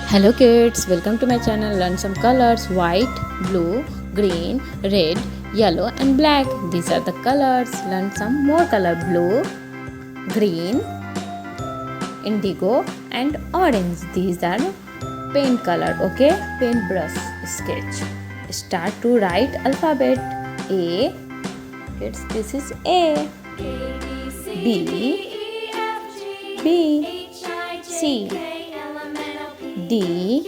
Hello kids, welcome to my channel. Learn some colors: white, blue, green, red, yellow and black. These are the colors. Learn some more color: blue, green, indigo and orange. These are paint color. Okay, paintbrush sketch. Start to write alphabet. A. Kids, this is A. B. B. C. D.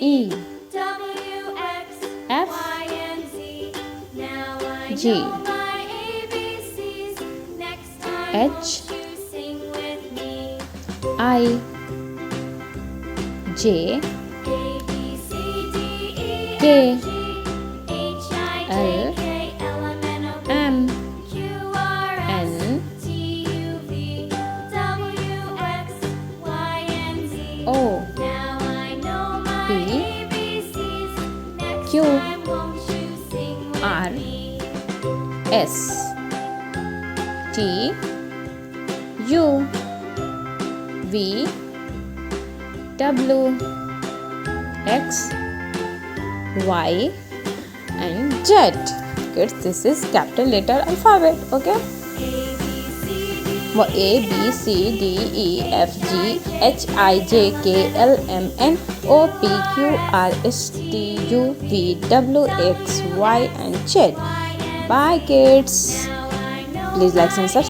E. F. G. H. I. J. K. L. M. N. O. P. Q. R. S. T. U. V. W. X. Y. And Z. Kids, this is capital letter alphabet. Okay. A, B, C, D, E, F, G, H, I, J, K, L, M, N, O, P, Q, R, S, T, U, V, W, X, Y and Z. Bye kids. Please like and subscribe.